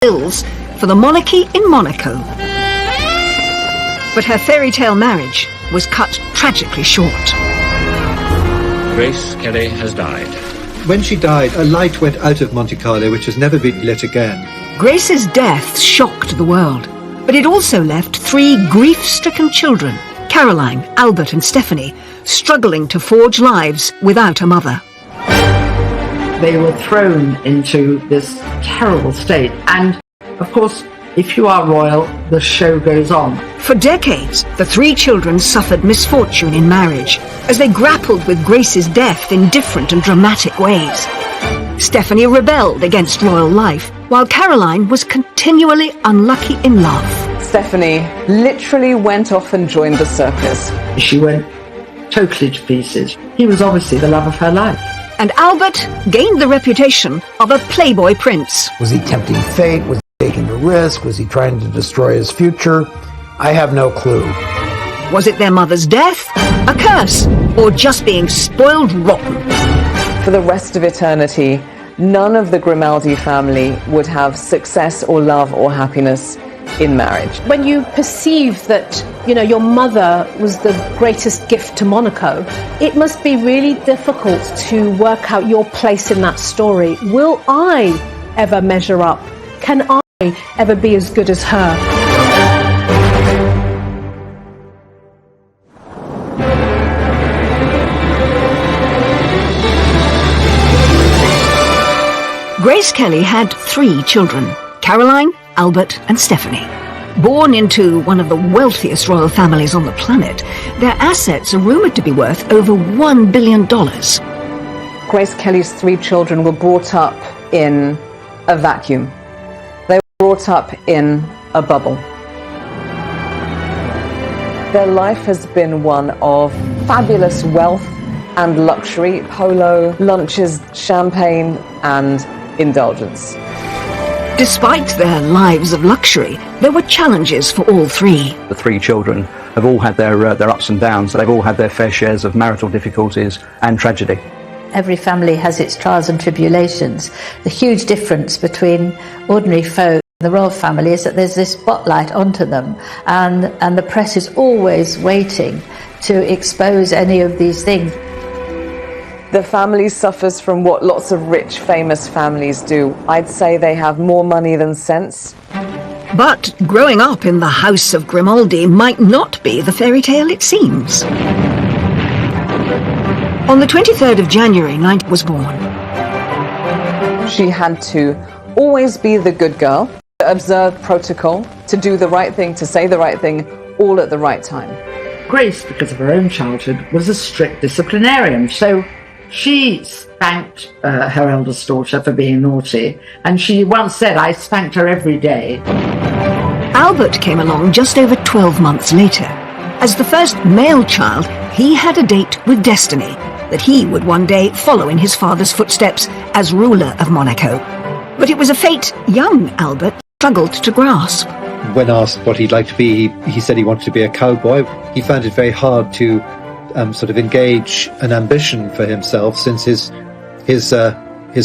bills for the monarchy in Monaco. But her fairy tale marriage was cut tragically short. Grace Kelly has died. When she died, a light went out of Monte Carlo which has never been lit again. Grace's death shocked the world, but it also left 3 grief-stricken children, Caroline, Albert and Stephanie, struggling to forge lives without a mother. They were thrown into this terrible state, and of course, if you are royal, the show goes on. For decades, the 3 children suffered misfortune in marriage as they grappled with Grace's death in different and dramatic ways. Stephanie rebelled against royal life, while Caroline was continually unlucky in love. Stephanie literally went off and joined the circus. She went totally to pieces. He was obviously the love of her life. And Albert gained the reputation of a playboy prince. Was he tempting fate? Was he taking a risk? Was he trying to destroy his future? I have no clue. Was it their mother's death, a curse, or just being spoiled rotten? For the rest of eternity, none of the Grimaldi family would have success or love or happiness in marriage. When you perceive that, your mother was the greatest gift to Monaco, it must be really difficult to work out your place in that story. Will I ever measure up? Can I ever be as good as her? Grace Kelly had 3 children, Caroline, Albert and Stephanie. Born into one of the wealthiest royal families on the planet, their assets are rumoured to be worth over $1 billion. Grace Kelly's 3 children were brought up in a vacuum. They were brought up in a bubble. Their life has been one of fabulous wealth and luxury, polo, lunches, champagne and indulgence. Despite their lives of luxury, there were challenges for all 3. The 3 children have all had their ups and downs. They've all had their fair shares of marital difficulties and tragedy. Every family has its trials and tribulations. The huge difference between ordinary folk and the royal family is that there's this spotlight onto them, and the press is always waiting to expose any of these things. The family suffers from what lots of rich, famous families do. I'd say they have more money than sense. But growing up in the House of Grimaldi might not be the fairy tale it seems. On the 23rd of January, 19 was born. She had to always be the good girl, to observe protocol, to do the right thing, to say the right thing, all at the right time. Grace, because of her own childhood, was a strict disciplinarian, so she spanked her eldest daughter for being naughty, and she once said, "I spanked her every day." Albert came along just over 12 months later. As the first male child, he had a date with destiny, that he would one day follow in his father's footsteps as ruler of Monaco. But it was a fate young Albert struggled to grasp. When asked what he'd like to be, he said he wanted to be a cowboy. He found it very hard to sort of engage an ambition for himself, since his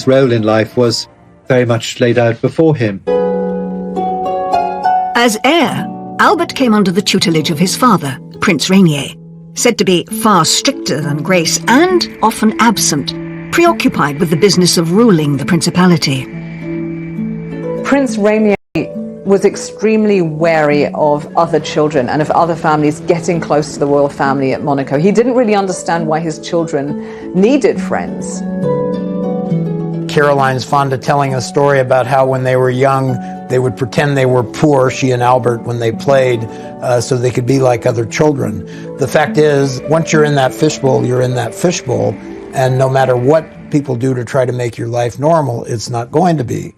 role in life was very much laid out before him. As heir, Albert came under the tutelage of his father, Prince Rainier, said to be far stricter than Grace and often absent, preoccupied with the business of ruling the principality. Prince Rainier was extremely wary of other children and of other families getting close to the royal family at Monaco. He didn't really understand why his children needed friends. Caroline's fond of telling a story about how when they were young, they would pretend they were poor, she and Albert, when they played, so they could be like other children. The fact is, once you're in that fishbowl, you're in that fishbowl, and no matter what people do to try to make your life normal, it's not going to be.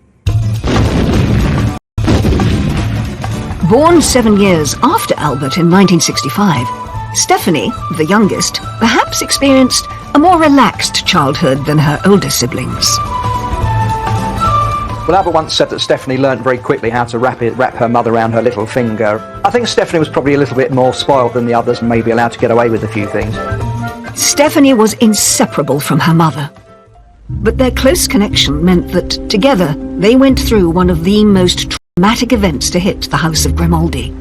Born 7 years after Albert in 1965, Stephanie, the youngest, perhaps experienced a more relaxed childhood than her older siblings. Well, Albert once said that Stephanie learnt very quickly how to wrap her mother around her little finger. I think Stephanie was probably a little bit more spoiled than the others and maybe allowed to get away with a few things. Stephanie was inseparable from her mother. But their close connection meant that, together, they went through one of the most traumatic events to hit the House of Grimaldi.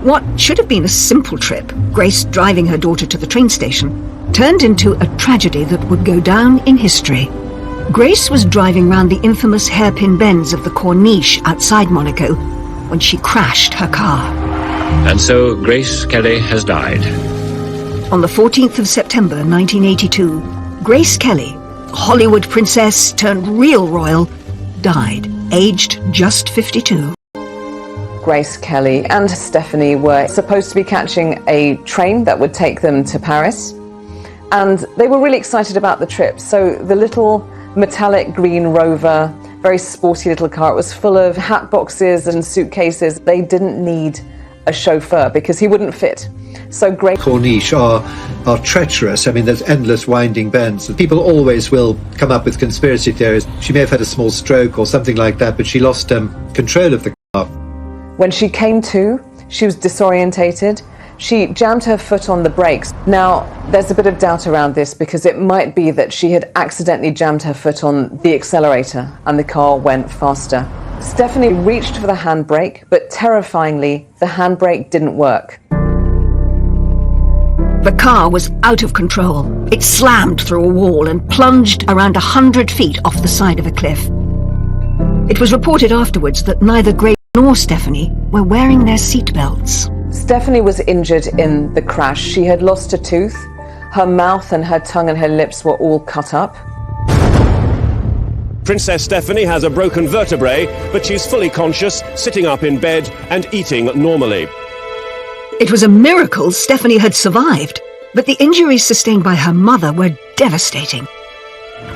What should have been a simple trip, Grace driving her daughter to the train station, turned into a tragedy that would go down in history. Grace was driving round the infamous hairpin bends of the Corniche outside Monaco when she crashed her car. And so Grace Kelly has died. On the 14th of September 1982, Grace Kelly, Hollywood princess turned real royal, died, aged just 52. Grace Kelly and Stephanie were supposed to be catching a train that would take them to Paris, and they were really excited about the trip. So the little metallic green Rover, very sporty little car, it was full of hat boxes and suitcases. They didn't need a chauffeur because he wouldn't fit. So Grace Corniche are treacherous. I mean, there's endless winding bends. People always will come up with conspiracy theories. She may have had a small stroke or something like that, but she lost control of the car. When she came to, she was disorientated. She jammed her foot on the brakes. Now, there's a bit of doubt around this because it might be that she had accidentally jammed her foot on the accelerator and the car went faster. Stephanie reached for the handbrake, but terrifyingly, the handbrake didn't work. The car was out of control. It slammed through a wall and plunged around 100 feet off the side of a cliff. It was reported afterwards that neither Grace nor Stephanie were wearing their seatbelts. Stephanie was injured in the crash. She had lost a tooth. Her mouth and her tongue and her lips were all cut up. Princess Stephanie has a broken vertebrae, but she's fully conscious, sitting up in bed and eating normally. It was a miracle Stephanie had survived, but the injuries sustained by her mother were devastating.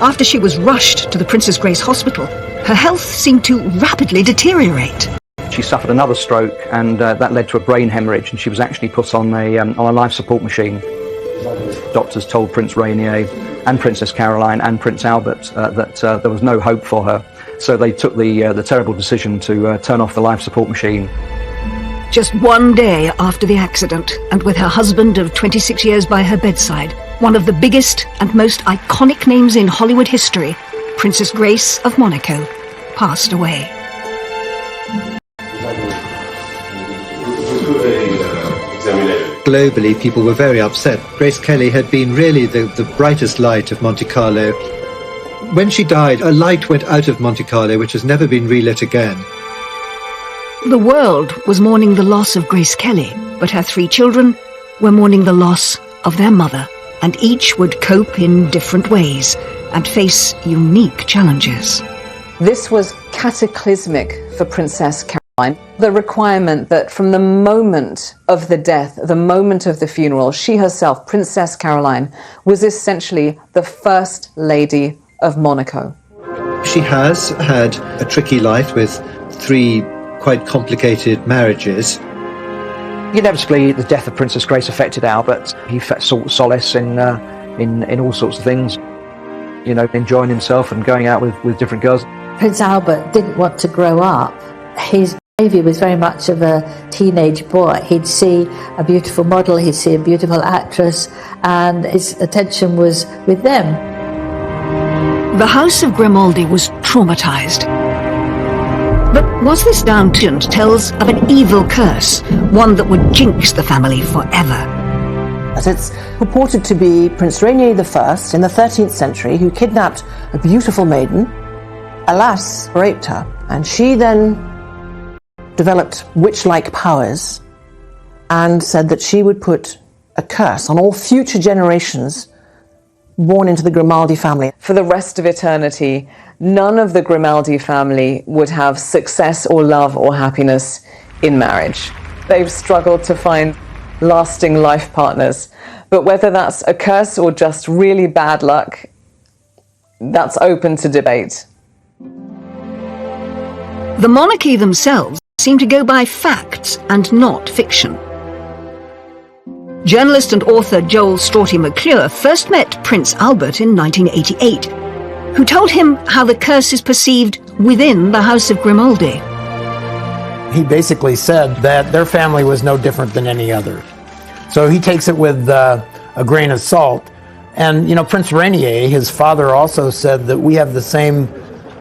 After she was rushed to the Princess Grace Hospital, her health seemed to rapidly deteriorate. She suffered another stroke, and that led to a brain hemorrhage, and she was actually put on a life support machine. Doctors told Prince Rainier and Princess Caroline and Prince Albert that there was no hope for her. So they took the terrible decision to turn off the life support machine. Just one day after the accident, and with her husband of 26 years by her bedside, one of the biggest and most iconic names in Hollywood history, Princess Grace of Monaco, passed away. Globally, people were very upset. Grace Kelly had been really the brightest light of Monte Carlo. When she died, a light went out of Monte Carlo, which has never been relit again. The world was mourning the loss of Grace Kelly, but her 3 children were mourning the loss of their mother, and each would cope in different ways and face unique challenges. This was cataclysmic for Princess Caroline. The requirement that from the moment of the death, the moment of the funeral, she herself, Princess Caroline, was essentially the First Lady of Monaco. She has had a tricky life with 3 quite complicated marriages. Inevitably, the death of Princess Grace affected Albert. He sought solace in all sorts of things, you know, enjoying himself and going out with different girls. Prince Albert didn't want to grow up. His behaviour was very much of a teenage boy. He'd see a beautiful model, he'd see a beautiful actress, and his attention was with them. The House of Grimaldi was traumatised. But was this down to tells of an evil curse, one that would jinx the family forever? As it's purported to be Prince Rainier I in the 13th century who kidnapped a beautiful maiden, alas, raped her, and she then developed witch-like powers and said that she would put a curse on all future generations born into the Grimaldi family. For the rest of eternity, none of the Grimaldi family would have success or love or happiness in marriage. They've struggled to find lasting life partners. But whether that's a curse or just really bad luck, that's open to debate. The monarchy themselves seem to go by facts and not fiction. Journalist and author Joel Strawty McClure first met Prince Albert in 1988, who told him how the curse is perceived within the House of Grimaldi. He basically said that their family was no different than any other. So he takes it with a grain of salt, And, Prince Rainier, his father, also said that we have the same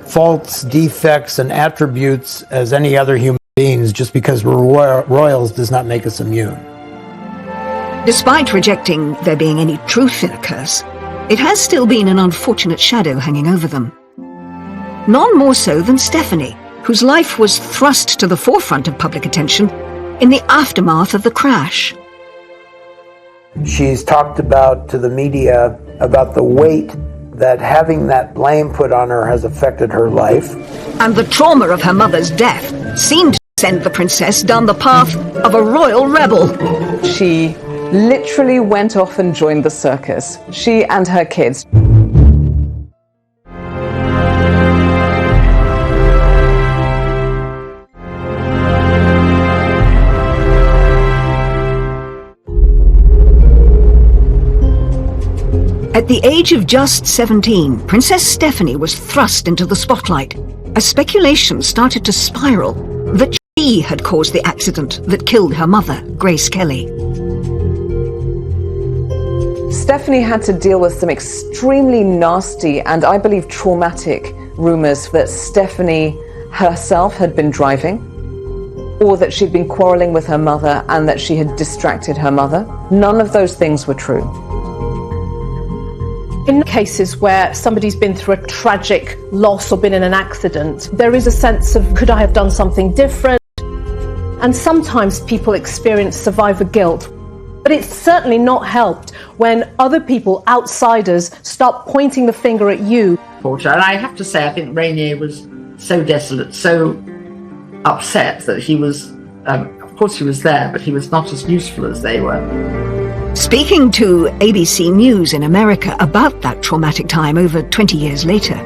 faults, defects, and attributes as any other human beings. Just because we're royals does not make us immune. Despite rejecting there being any truth in a curse, it has still been an unfortunate shadow hanging over them. None more so than Stephanie, whose life was thrust to the forefront of public attention in the aftermath of the crash. She's talked about to the media about the weight that having that blame put on her has affected her life. And the trauma of her mother's death seemed to send the princess down the path of a royal rebel. She literally went off and joined the circus, she and her kids. At the age of just 17, Princess Stephanie was thrust into the spotlight as speculation started to spiral that she had caused the accident that killed her mother, Grace Kelly. Stephanie had to deal with some extremely nasty and, I believe, traumatic rumors that Stephanie herself had been driving, or that she'd been quarreling with her mother and that she had distracted her mother. None of those things were true. In cases where somebody's been through a tragic loss or been in an accident, there is a sense of, could I have done something different? And sometimes people experience survivor guilt. But it's certainly not helped when other people, outsiders, start pointing the finger at you. And I have to say, I think Rainier was so desolate, so upset that he was, of course he was there, but he was not as useful as they were. Speaking to ABC News in America about that traumatic time over 20 years later,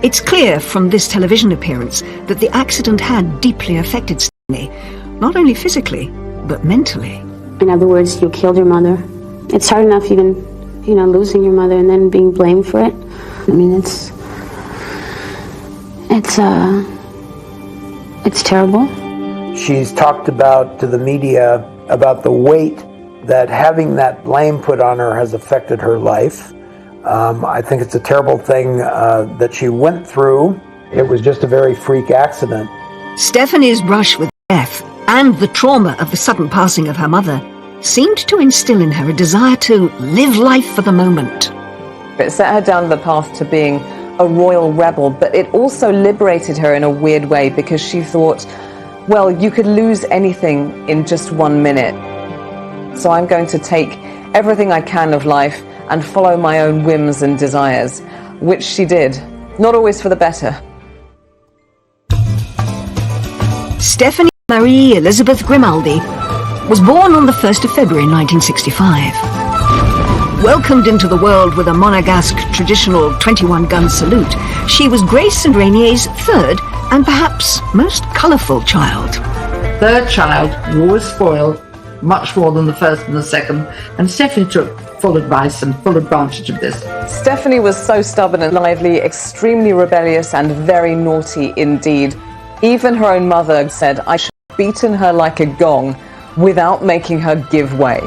it's clear from this television appearance that the accident had deeply affected Stephanie, not only physically, but mentally. In other words, you killed your mother. It's hard enough even, losing your mother and then being blamed for it. I mean, it's terrible. She's talked about to the media about the weight that having that blame put on her has affected her life. I think it's a terrible thing that she went through. It was just a very freak accident. Stephanie's brush with death and the trauma of the sudden passing of her mother seemed to instill in her a desire to live life for the moment. It set her down the path to being a royal rebel, but it also liberated her in a weird way because she thought, well, you could lose anything in just 1 minute. So I'm going to take everything I can of life and follow my own whims and desires, which she did, not always for the better. Stephanie Marie Elizabeth Grimaldi was born on the 1st of February 1965. Welcomed into the world with a Monegasque traditional 21-gun salute, she was Grace and Rainier's third and perhaps most colourful child. Third child, always spoiled, much more than the first and the second, and Stephanie took full advice and full advantage of this. Stephanie was so stubborn and lively, extremely rebellious and very naughty indeed. Even her own mother said, I should have beaten her like a gong without making her give way.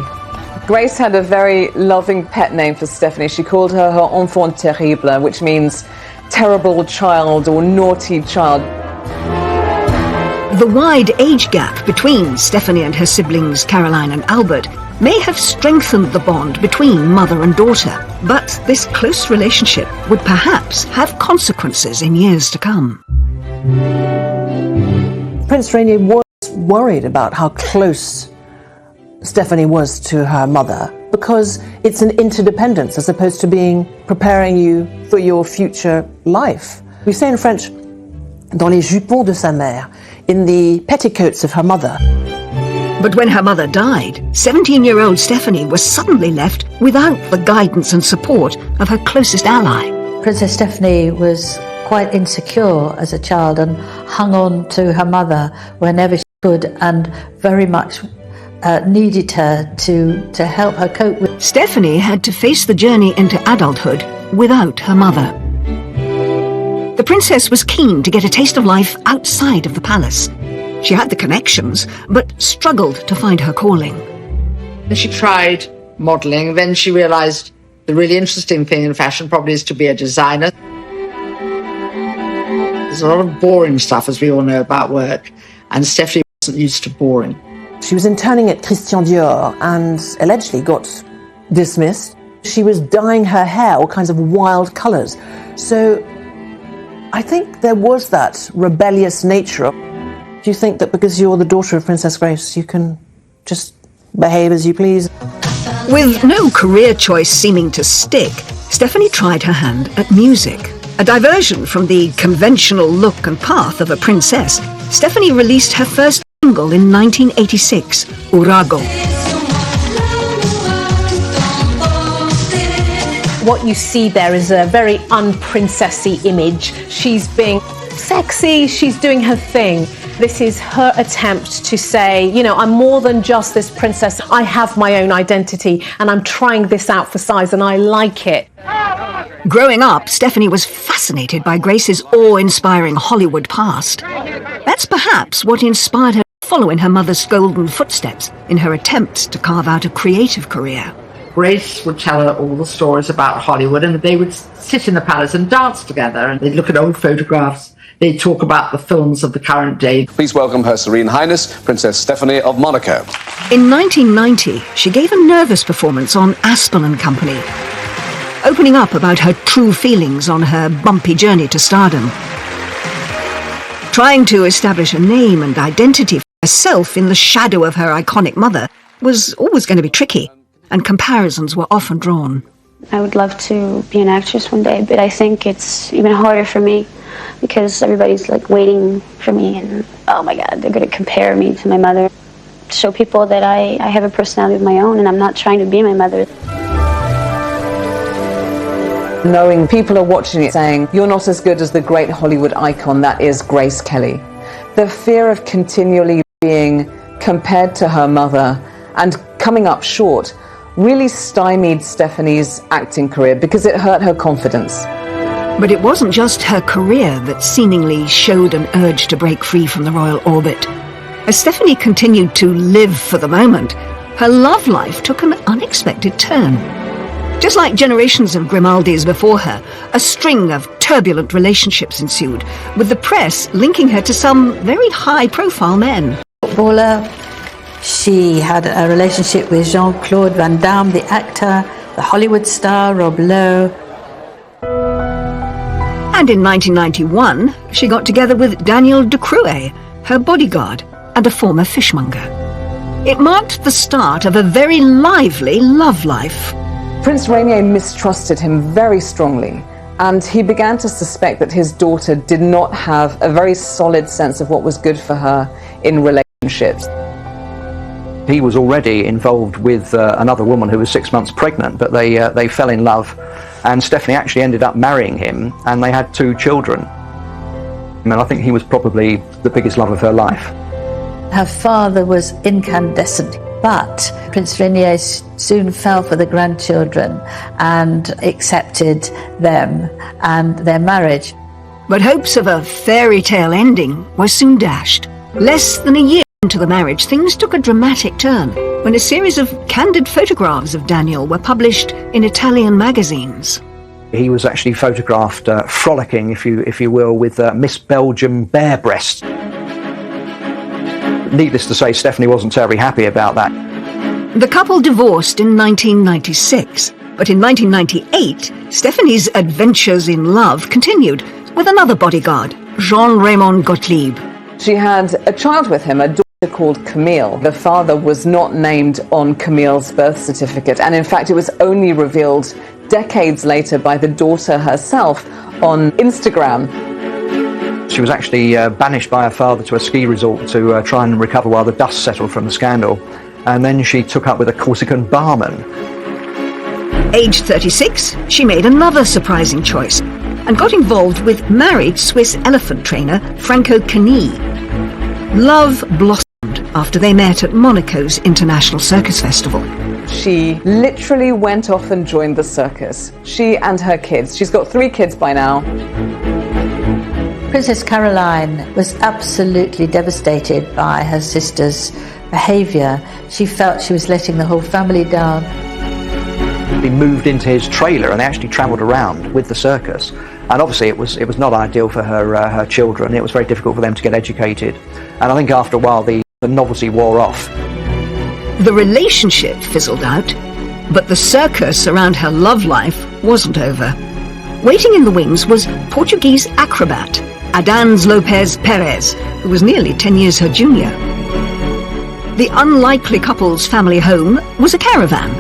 Grace had a very loving pet name for Stephanie. She called her enfant terrible, which means terrible child or naughty child. The wide age gap between Stephanie and her siblings Caroline and Albert may have strengthened the bond between mother and daughter, but this close relationship would perhaps have consequences in years to come. Prince Rainier was worried about how close Stephanie was to her mother because it's an interdependence as opposed to preparing you for your future life. We say in French, dans les jupons de sa mère, in the petticoats of her mother. But when her mother died, 17-year-old Stephanie was suddenly left without the guidance and support of her closest ally. Princess Stephanie was quite insecure as a child and hung on to her mother whenever she could and very much needed her to help her cope with. Stephanie had to face the journey into adulthood without her mother. The princess was keen to get a taste of life outside of the palace. She had the connections, but struggled to find her calling. She tried modelling, then she realised The really interesting thing in fashion probably is to be a designer. There's a lot of boring stuff, as we all know, about work, and Stephanie wasn't used to boring. She was interning at Christian Dior and allegedly got dismissed. She was dyeing her hair all kinds of wild colours. So I think there was that rebellious nature. Do you think that because you're the daughter of Princess Grace, you can just behave as you please? With no career choice seeming to stick, Stephanie tried her hand at music. A diversion from the conventional look and path of a princess, Stephanie released her first single in 1986, Urago. What you see there is a very unprincessy image. She's being sexy, she's doing her thing. This is her attempt to say, you know, I'm more than just this princess. I have my own identity and I'm trying this out for size and I like it. Growing up, Stephanie was fascinated by Grace's awe-inspiring Hollywood past. That's perhaps what inspired her to follow in her mother's golden footsteps in her attempts to carve out a creative career. Grace would tell her all the stories about Hollywood, and they would sit in the palace and dance together, and they'd look at old photographs. They'd talk about the films of the current day. Please welcome Her Serene Highness, Princess Stephanie of Monaco. In 1990, she gave a nervous performance on Aspel & Company, opening up about her true feelings on her bumpy journey to stardom. Trying to establish a name and identity for herself in the shadow of her iconic mother was always going to be tricky, and comparisons were often drawn. I would love to be an actress one day, but I think it's even harder for me because everybody's like waiting for me, and oh my God, they're going to compare me to my mother. Show people that I have a personality of my own and I'm not trying to be my mother. Knowing people are watching it saying, you're not as good as the great Hollywood icon that is Grace Kelly. The fear of continually being compared to her mother and coming up short really stymied Stephanie's acting career because it hurt her confidence. But it wasn't just her career that seemingly showed an urge to break free from the royal orbit. As Stephanie continued to live for the moment, her love life took an unexpected turn. Just like generations of Grimaldis before her, a string of turbulent relationships ensued, with the press linking her to some very high-profile men. Footballer. She had a relationship with Jean-Claude Van Damme, the actor, the Hollywood star Rob Lowe. And in 1991, she got together with Daniel de Cruet, her bodyguard and a former fishmonger. It marked the start of a very lively love life. Prince Rainier mistrusted him very strongly, and he began to suspect that his daughter did not have a very solid sense of what was good for her in relationships. He was already involved with another woman who was 6 months pregnant, but they fell in love, and Stephanie actually ended up marrying him, and they had 2 children. I mean, I think he was probably the biggest love of her life. Her father was incandescent, but Prince Rainier soon fell for the grandchildren and accepted them and their marriage. But hopes of a fairy tale ending were soon dashed. Less than a year into the marriage, things took a dramatic turn when a series of candid photographs of Daniel were published in Italian magazines. He was actually photographed frolicking, if you will, with Miss Belgium bare breasts. Needless to say, Stephanie wasn't terribly happy about that. The couple divorced in 1996, but in 1998, Stephanie's adventures in love continued with another bodyguard, Jean-Raymond Gottlieb. She had a child with him, a daughter called Camille. The father was not named on Camille's birth certificate, and in fact it was only revealed decades later by the daughter herself on Instagram. She was actually banished by her father to a ski resort to try and recover while the dust settled from the scandal, and then she took up with a Corsican barman. Aged 36, she made another surprising choice and got involved with married Swiss elephant trainer Franco Cani. Love blossomed after they met at Monaco's International Circus Festival. She literally went off and joined the circus. She and her kids. She's got 3 kids by now. Princess Caroline was absolutely devastated by her sister's behaviour. She felt she was letting the whole family down. He moved into his trailer and they actually travelled around with the circus. And obviously it was not ideal for her children. It was very difficult for them to get educated. And I think after a while the novelty wore off. The relationship fizzled out, but the circus around her love life wasn't over. Waiting in the wings was Portuguese acrobat Adans Lopez Perez, who was nearly 10 years her junior. The unlikely couple's family home was a caravan,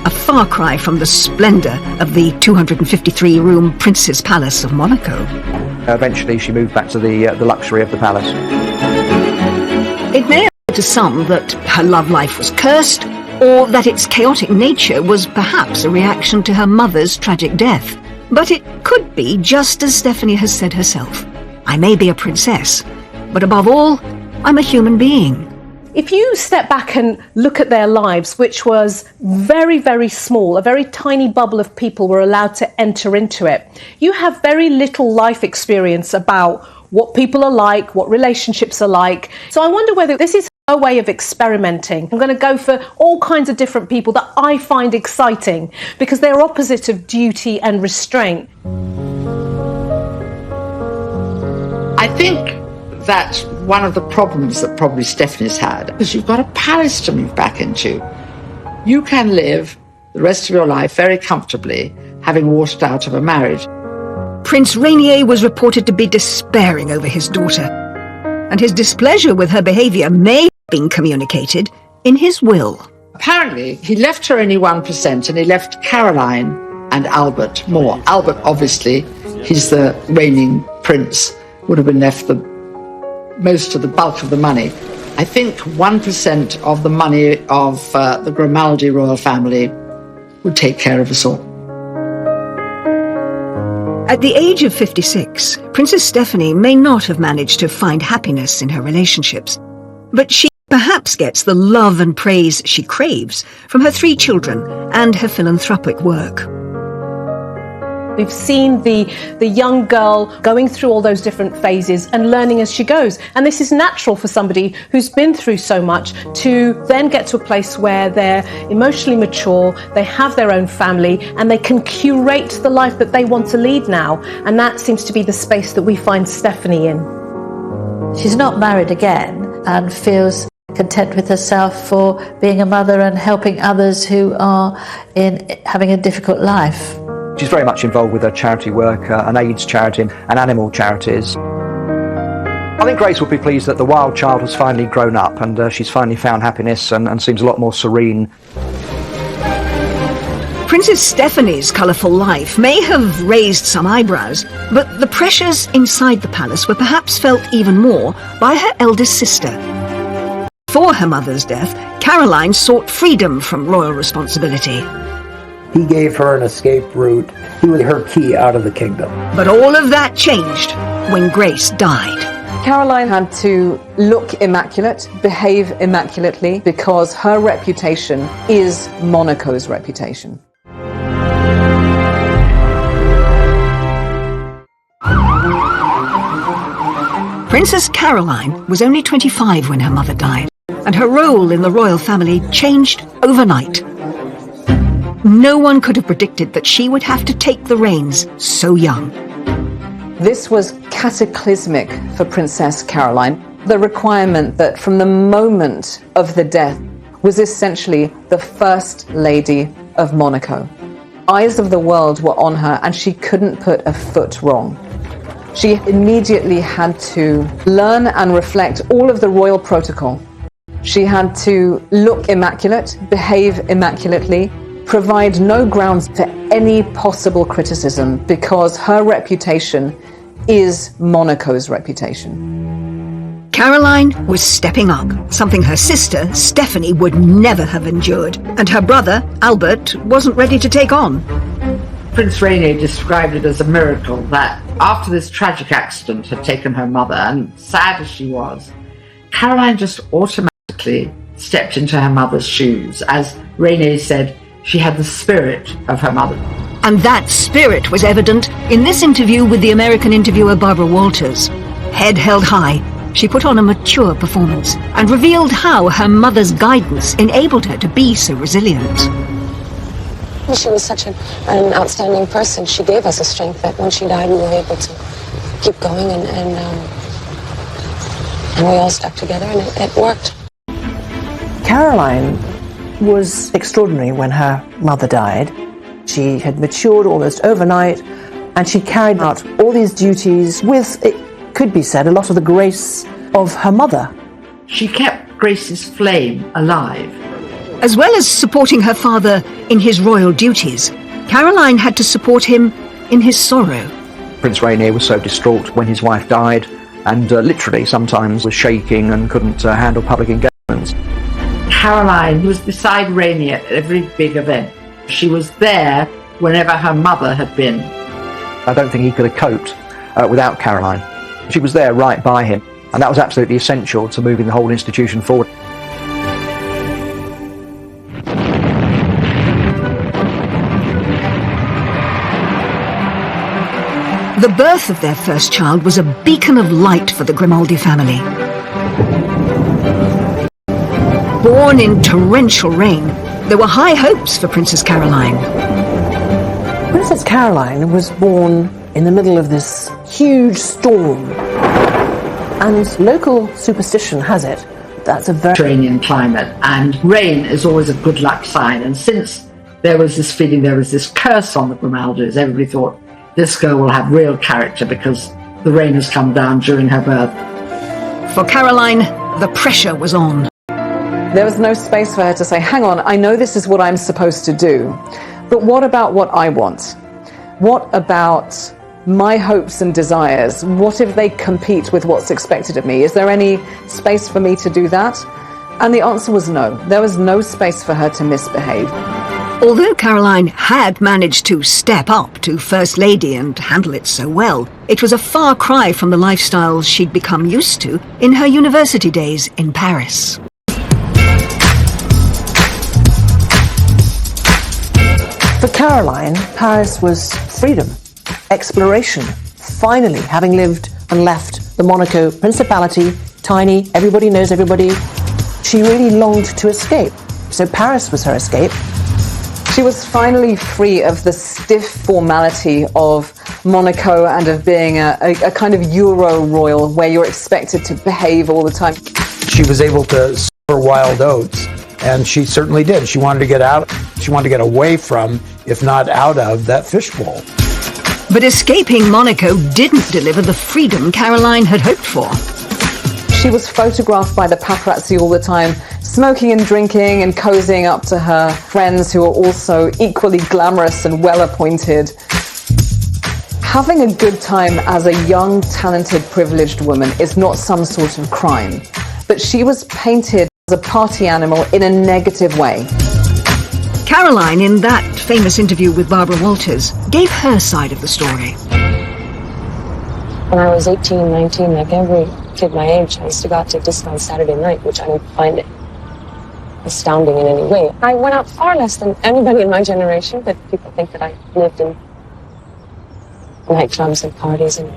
a far cry from the splendour of the 253-room Prince's Palace of Monaco. Eventually she moved back to the luxury of the palace. It may appear to some that her love life was cursed, or that its chaotic nature was perhaps a reaction to her mother's tragic death. But it could be just as Stephanie has said herself. I may be a princess, but above all, I'm a human being. If you step back and look at their lives, which was very, very small, a very tiny bubble of people were allowed to enter into it, you have very little life experience about what people are like, what relationships are like. So I wonder whether this is a way of experimenting. I'm going to go for all kinds of different people that I find exciting because they're opposite of duty and restraint. I think that's one of the problems that probably Stephanie's had, because you've got a palace to move back into. You can live the rest of your life very comfortably, having walked out of a marriage. Prince Rainier was reported to be despairing over his daughter, and his displeasure with her behaviour may have been communicated in his will. Apparently, he left her only 1%, and he left Caroline and Albert more. Albert, obviously, he's the reigning prince, would have been left most of the bulk of the money. I think 1% of the money of the Grimaldi royal family would take care of us all. At the age of 56, Princess Stephanie may not have managed to find happiness in her relationships, but she perhaps gets the love and praise she craves from her 3 children and her philanthropic work. We've seen the young girl going through all those different phases and learning as she goes. And this is natural for somebody who's been through so much to then get to a place where they're emotionally mature, they have their own family, and they can curate the life that they want to lead now. And that seems to be the space that we find Stephanie in. She's not married again and feels content with herself for being a mother and helping others who are having a difficult life. She's very much involved with her charity work, an AIDS charity and animal charities. I think Grace would be pleased that the wild child has finally grown up and she's finally found happiness and seems a lot more serene. Princess Stephanie's colourful life may have raised some eyebrows, but the pressures inside the palace were perhaps felt even more by her eldest sister. Before her mother's death, Caroline sought freedom from royal responsibility. He gave her an escape route. He was her key out of the kingdom. But all of that changed when Grace died. Caroline had to look immaculate, behave immaculately, because her reputation is Monaco's reputation. Princess Caroline was only 25 when her mother died, and her role in the royal family changed overnight. No one could have predicted that she would have to take the reins so young. This was cataclysmic for Princess Caroline. The requirement that from the moment of the death was essentially the First Lady of Monaco. Eyes of the world were on her and she couldn't put a foot wrong. She immediately had to learn and reflect all of the royal protocol. She had to look immaculate, behave immaculately, provide no grounds for any possible criticism because her reputation is Monaco's reputation. Caroline was stepping up, something her sister, Stephanie, would never have endured, and her brother, Albert, wasn't ready to take on. Prince Rainier described it as a miracle that after this tragic accident had taken her mother, and sad as she was, Caroline just automatically stepped into her mother's shoes. As Rainier said, she had the spirit of her mother. And that spirit was evident in this interview with the American interviewer Barbara Walters. Head held high, she put on a mature performance and revealed how her mother's guidance enabled her to be so resilient. She was such an outstanding person. She gave us a strength that when she died, we were able to keep going, and we all stuck together, and it worked. Caroline was extraordinary when her mother died. She had matured almost overnight, and she carried out all these duties with, it could be said, a lot of the grace of her mother. She kept Grace's flame alive. As well as supporting her father in his royal duties, Caroline had to support him in his sorrow. Prince Rainier was so distraught when his wife died, and literally sometimes was shaking and couldn't handle public engagements. Caroline was beside Rainier at every big event. She was there whenever her mother had been. I don't think he could have coped without Caroline. She was there right by him, and that was absolutely essential to moving the whole institution forward. The birth of their first child was a beacon of light for the Grimaldi family. Born in torrential rain, there were high hopes for Princess Caroline. Princess Caroline was born in the middle of this huge storm, and local superstition has it that's a very Mediterranean climate, and rain is always a good luck sign. And since there was this feeling, there was this curse on the Grimaldis, everybody thought this girl will have real character because the rain has come down during her birth. For Caroline, the pressure was on. There was no space for her to say, hang on, I know this is what I'm supposed to do, but what about what I want? What about my hopes and desires? What if they compete with what's expected of me? Is there any space for me to do that? And the answer was no. There was no space for her to misbehave. Although Caroline had managed to step up to First Lady and handle it so well, it was a far cry from the lifestyle she'd become used to in her university days in Paris. For Caroline, Paris was freedom, exploration, finally having lived and left the Monaco Principality, tiny, everybody knows everybody. She really longed to escape, so Paris was her escape. She was finally free of the stiff formality of Monaco and of being a kind of Euro royal where you're expected to behave all the time. She was able to sow her wild oats, and she certainly did. She wanted to get out. She wanted to get away from, if not out of, that fishbowl. But escaping Monaco didn't deliver the freedom Caroline had hoped for. She was photographed by the paparazzi all the time, smoking and drinking and cozying up to her friends who were also equally glamorous and well-appointed. Having a good time as a young, talented, privileged woman is not some sort of crime, but she was painted as a party animal in a negative way. Caroline, in that famous interview with Barbara Walters, gave her side of the story. When I was 18, 19, like every kid my age, I used to go out to disco on Saturday night, which I don't find astounding in any way. I went out far less than anybody in my generation, but people think that I lived in nightclubs and parties, and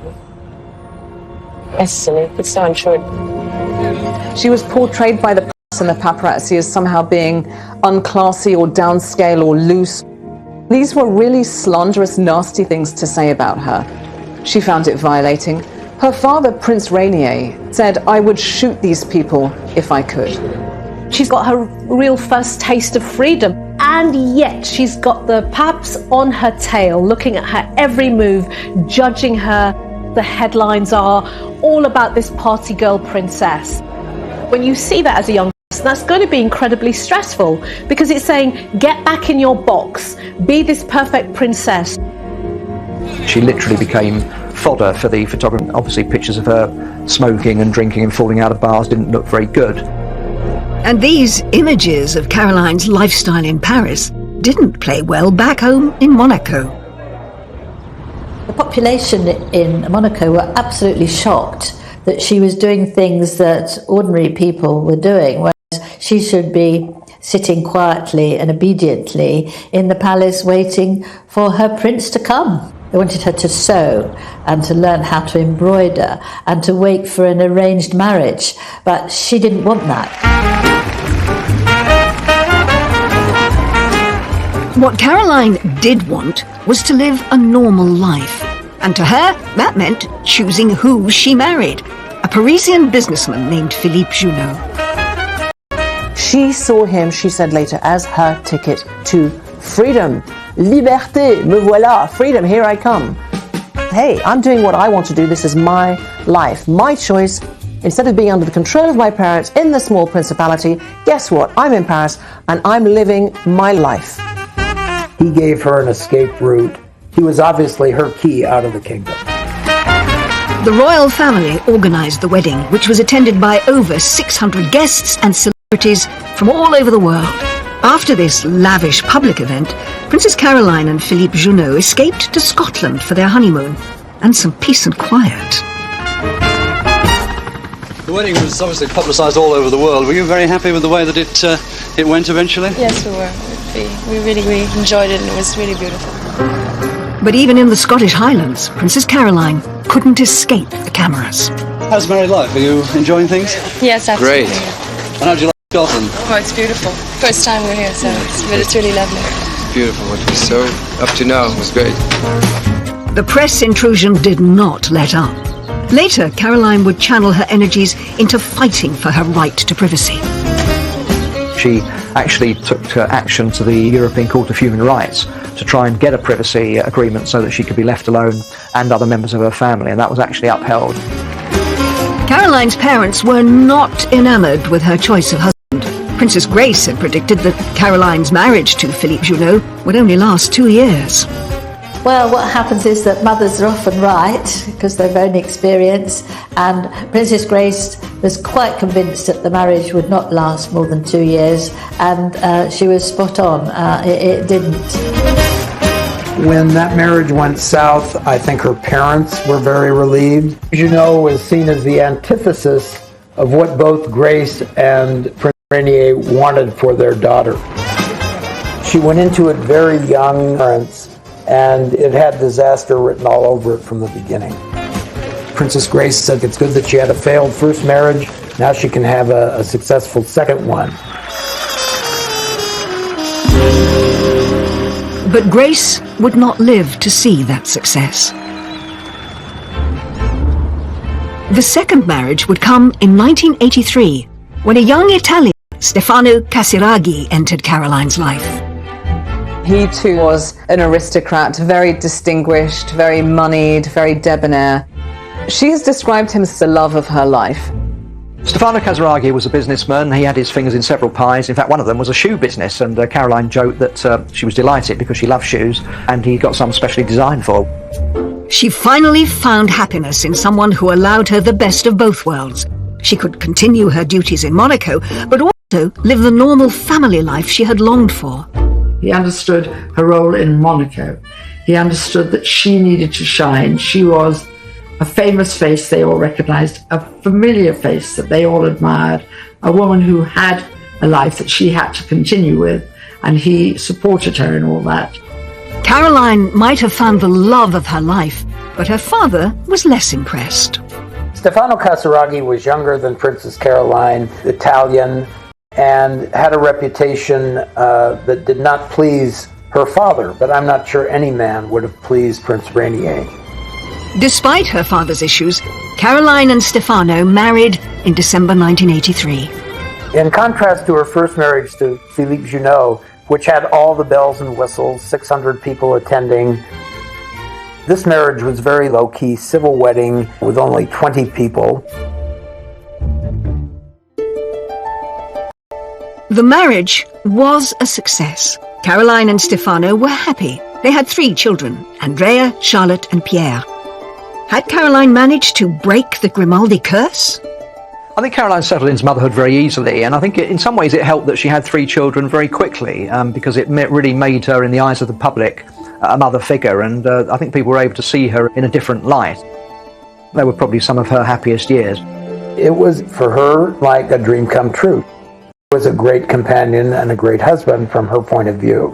it's silly. It's so untrue. She was portrayed by the press and the paparazzi as somehow being unclassy or downscale or loose. These were really slanderous, nasty things to say about her. She found it violating. Her father, Prince Rainier, said, I would shoot these people if I could. She's got her real first taste of freedom, and yet she's got the paps on her tail, looking at her every move, judging her. The headlines are all about this party girl princess. When you see that as a young person, that's going to be incredibly stressful, because it's saying, get back in your box, be this perfect princess. She literally became fodder for the photographer. Obviously, pictures of her smoking and drinking and falling out of bars didn't look very good. And these images of Caroline's lifestyle in Paris didn't play well back home in Monaco. The population in Monaco were absolutely shocked that she was doing things that ordinary people were doing, whereas she should be sitting quietly and obediently in the palace waiting for her prince to come. They wanted her to sew and to learn how to embroider and to wait for an arranged marriage, but she didn't want that. What Caroline did want was to live a normal life. And to her, that meant choosing who she married. A Parisian businessman named Philippe Junot. She saw him, she said later, as her ticket to freedom. Liberté, me voilà, freedom, here I come. Hey, I'm doing what I want to do. This is my life, my choice. Instead of being under the control of my parents in the small principality, guess what? I'm in Paris and I'm living my life. He gave her an escape route. He was obviously her key out of the kingdom. The royal family organised the wedding, which was attended by over 600 guests and celebrities from all over the world. After this lavish public event, Princess Caroline and Philippe Junot escaped to Scotland for their honeymoon and some peace and quiet. The wedding was obviously publicised all over the world. Were you very happy with the way that it went eventually? Yes, we were. We really enjoyed it, and it was really beautiful. But even in the Scottish Highlands, Princess Caroline couldn't escape the cameras. How's married life? Are you enjoying things? Yes, absolutely. Great. And how do you like Scotland? Oh, it's beautiful. First time we're here, but it's really lovely. Beautiful. What we saw up to now was great. The press intrusion did not let up. Later, Caroline would channel her energies into fighting for her right to privacy. She actually took action to the European Court of Human Rights to try and get a privacy agreement so that she could be left alone and other members of her family, and that was actually upheld. Caroline's parents were not enamoured with her choice of husband. Princess Grace had predicted that Caroline's marriage to Philippe Junot would only last 2 years. Well, what happens is that mothers are often right because they've own experience, and Princess Grace was quite convinced that the marriage would not last more than 2 years, and she was spot on. It didn't. When that marriage went south, I think her parents were very relieved. Junot was seen as the antithesis of what both Grace and Prince Rainier wanted for their daughter. She went into it very young, and it had disaster written all over it from the beginning. Princess Grace said it's good that she had a failed first marriage. Now she can have a successful second one. But Grace would not live to see that success. The second marriage would come in 1983, when a young Italian, Stefano Casiraghi, entered Caroline's life. He too was an aristocrat, very distinguished, very moneyed, very debonair. She has described him as the love of her life. Stefano Casiraghi was a businessman. He had his fingers in several pies. In fact, one of them was a shoe business, and Caroline joked that she was delighted because she loved shoes, and he got some specially designed for her. She finally found happiness in someone who allowed her the best of both worlds. She could continue her duties in Monaco, but also live the normal family life she had longed for. He understood her role in Monaco. He understood that she needed to shine. She was a famous face they all recognized, a familiar face that they all admired, a woman who had a life that she had to continue with, and he supported her in all that. Caroline might have found the love of her life, but her father was less impressed. Stefano Casiraghi was younger than Princess Caroline, Italian, and had a reputation that did not please her father, but I'm not sure any man would have pleased Prince Rainier. Despite her father's issues, Caroline and Stefano married in December 1983. In contrast to her first marriage to Philippe Junot, which had all the bells and whistles, 600 people attending, this marriage was very low-key, civil wedding with only 20 people. The marriage was a success. Caroline and Stefano were happy. They had 3 children, Andrea, Charlotte and Pierre. Had Caroline managed to break the Grimaldi curse? I think Caroline settled into motherhood very easily, and I think in some ways it helped that she had 3 children very quickly, because it really made her, in the eyes of the public, a mother figure, and I think people were able to see her in a different light. They were probably some of her happiest years. It was, for her, like a dream come true. He was a great companion and a great husband from her point of view.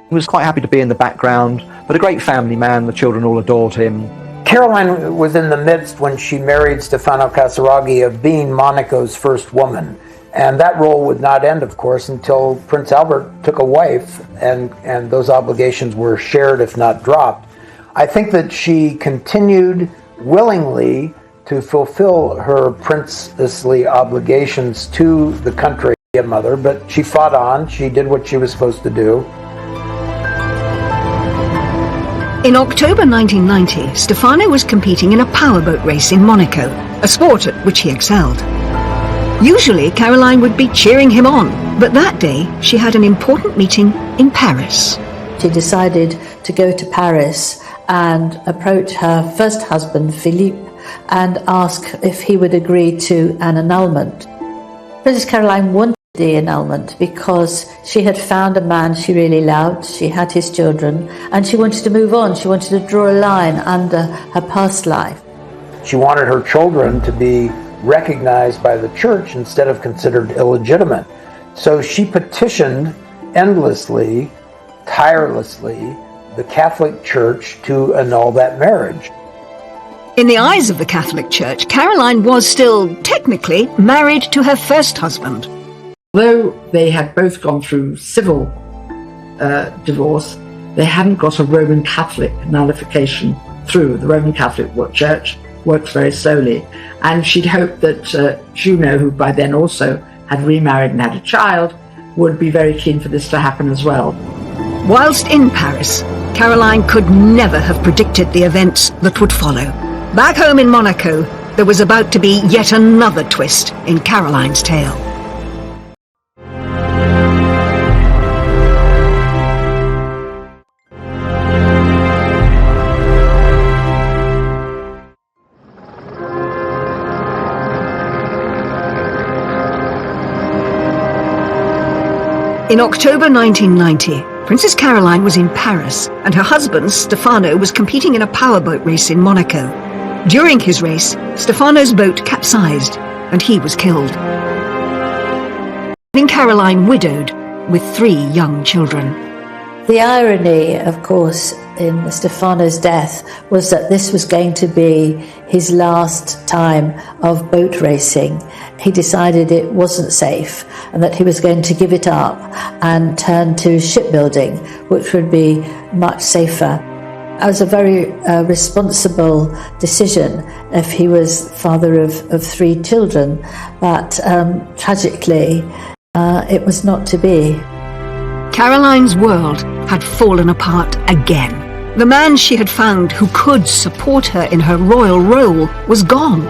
He was quite happy to be in the background, but a great family man. The children all adored him. Caroline was in the midst, when she married Stefano Casiraghi, of being Monaco's first woman. And that role would not end, of course, until Prince Albert took a wife, and those obligations were shared, if not dropped. I think that she continued willingly to fulfill her princessly obligations to the country mother, but she fought on. She did what she was supposed to do. In October 1990, Stefano was competing in a powerboat race in Monaco, a sport at which he excelled. Usually, Caroline would be cheering him on, but that day she had an important meeting in Paris. She decided to go to Paris and approach her first husband, Philippe, and ask if he would agree to an annulment. Princess Caroline wanted the annulment because she had found a man she really loved, she had his children, and she wanted to move on. She wanted to draw a line under her past life. She wanted her children to be recognized by the church instead of considered illegitimate. So she petitioned endlessly, tirelessly, the Catholic Church to annul that marriage. In the eyes of the Catholic Church, Caroline was still, technically, married to her first husband. Though they had both gone through civil divorce, they hadn't got a Roman Catholic nullification through. The Roman Catholic Church works very slowly, and she'd hoped that Juno, who by then also had remarried and had a child, would be very keen for this to happen as well. Whilst in Paris, Caroline could never have predicted the events that would follow. Back home in Monaco, there was about to be yet another twist in Caroline's tale. In October 1990, Princess Caroline was in Paris, and her husband, Stefano, was competing in a powerboat race in Monaco. During his race, Stefano's boat capsized, and he was killed, leaving Caroline widowed with 3 young children. The irony, of course, in Stefano's death was that this was going to be his last time of boat racing. He decided it wasn't safe and that he was going to give it up and turn to shipbuilding, which would be much safer. It was a very responsible decision if he was father of 3 children, but tragically it was not to be. Caroline's world had fallen apart again. The man she had found who could support her in her royal role was gone.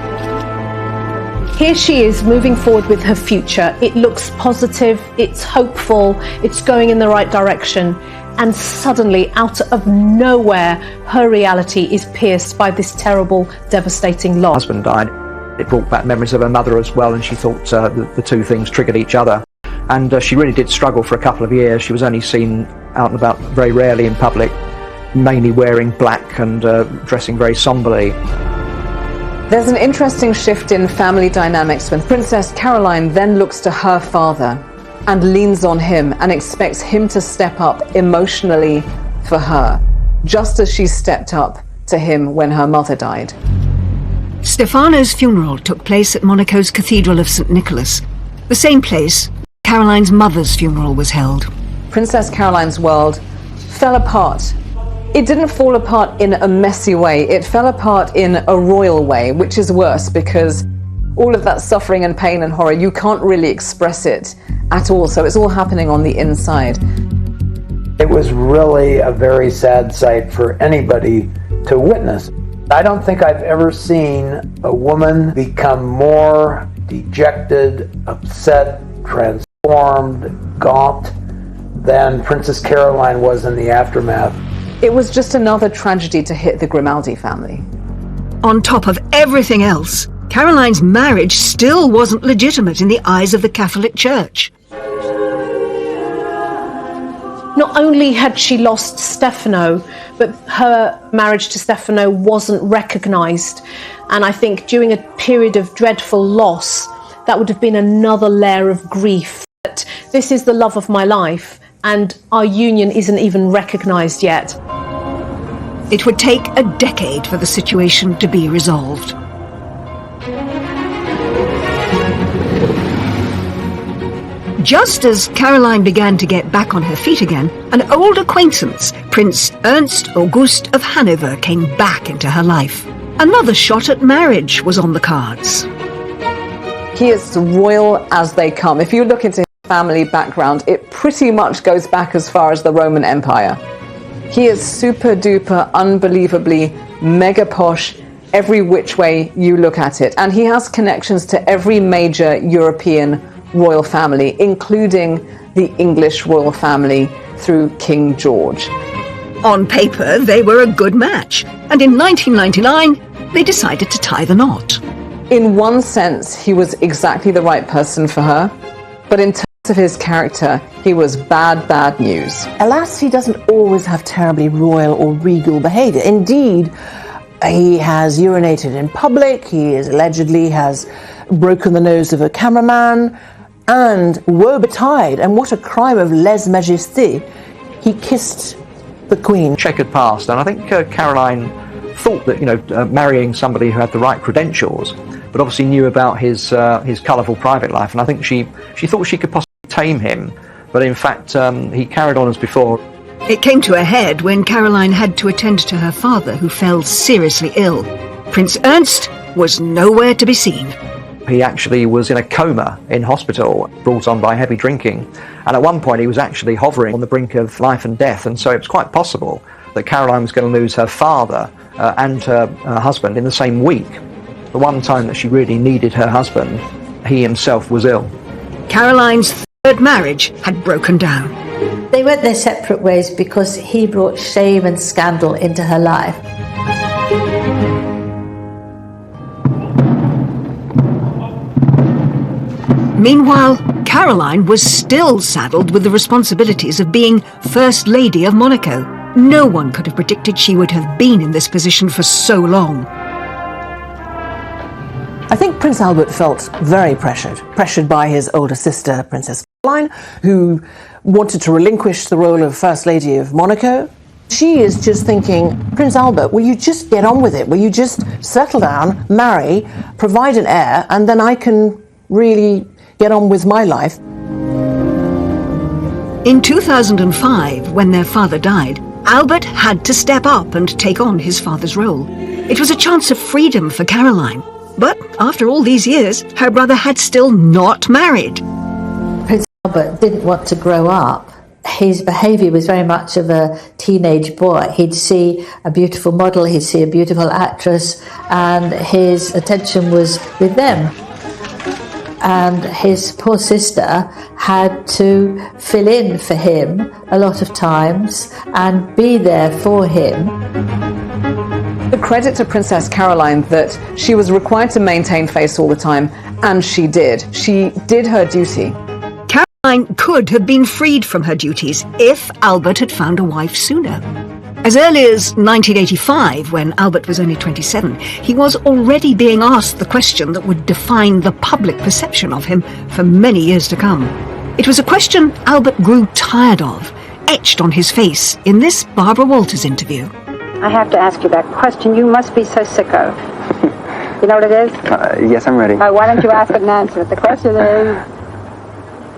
Here she is moving forward with her future. It looks positive, it's hopeful, it's going in the right direction. And suddenly, out of nowhere, her reality is pierced by this terrible, devastating loss. Her husband died. It brought back memories of her mother as well, and she thought the 2 things triggered each other. And she really did struggle for a couple of years. She was only seen out and about very rarely in public, mainly wearing black and dressing very somberly. There's an interesting shift in family dynamics when Princess Caroline then looks to her father and leans on him and expects him to step up emotionally for her, just as she stepped up to him when her mother died. Stefano's funeral took place at Monaco's Cathedral of St. Nicholas, the same place Caroline's mother's funeral was held. Princess Caroline's world fell apart. It didn't fall apart in a messy way. It fell apart in a royal way, which is worse because all of that suffering and pain and horror, you can't really express it at all. So it's all happening on the inside. It was really a very sad sight for anybody to witness. I don't think I've ever seen a woman become more dejected, upset, transformed, gaunt than Princess Caroline was in the aftermath. It was just another tragedy to hit the Grimaldi family. On top of everything else, Caroline's marriage still wasn't legitimate in the eyes of the Catholic Church. Not only had she lost Stefano, but her marriage to Stefano wasn't recognised. And I think during a period of dreadful loss, that would have been another layer of grief. That this is the love of my life, and our union isn't even recognised yet. It would take a decade for the situation to be resolved. Just as Caroline began to get back on her feet again, an old acquaintance, Prince Ernst August of Hanover, came back into her life. Another shot at marriage was on the cards. He is royal as they come. If you look into his family background, it pretty much goes back as far as the Roman Empire. He is super duper, unbelievably mega posh, every which way you look at it. And he has connections to every major European royal family, including the English royal family through King George. On paper, they were a good match, and in 1999, they decided to tie the knot. In one sense, he was exactly the right person for her, but in terms of his character, he was bad news. Alas, he doesn't always have terribly royal or regal behaviour. Indeed, he has urinated in public, he allegedly has broken the nose of a cameraman, and woe betide, and what a crime of lèse-majesté, he kissed the Queen. Checkered past, and I think Caroline thought that marrying somebody who had the right credentials, but obviously knew about his colourful private life, and I think she thought she could possibly tame him, but in fact he carried on as before. It came to a head when Caroline had to attend to her father, who fell seriously ill. Prince Ernst was nowhere to be seen. He actually was in a coma in hospital, brought on by heavy drinking, and at one point he was actually hovering on the brink of life and death, and so it was quite possible that Caroline was going to lose her father and her husband in the same week. The one time that she really needed her husband, he himself was ill. Caroline's third marriage had broken down. They went their separate ways because he brought shame and scandal into her life. Meanwhile, Caroline was still saddled with the responsibilities of being First Lady of Monaco. No one could have predicted she would have been in this position for so long. I think Prince Albert felt very pressured by his older sister, Princess Caroline, who wanted to relinquish the role of First Lady of Monaco. She is just thinking, Prince Albert, will you just get on with it? Will you just settle down, marry, provide an heir, and then I can really get on with my life? In 2005, when their father died, Albert had to step up and take on his father's role. It was a chance of freedom for Caroline. But after all these years, her brother had still not married. Prince Albert didn't want to grow up. His behaviour was very much of a teenage boy. He'd see a beautiful model, he'd see a beautiful actress, and his attention was with them. And his poor sister had to fill in for him a lot of times and be there for him. The credit to Princess Caroline that she was required to maintain face all the time, and she did. She did her duty. Caroline could have been freed from her duties if Albert had found a wife sooner. As early as 1985, when Albert was only 27, he was already being asked the question that would define the public perception of him for many years to come. It was a question Albert grew tired of, etched on his face in this Barbara Walters interview. I have to ask you that question you must be so sick of. You know what it is? Yes, I'm ready. Why don't you ask it and answer it? The question is,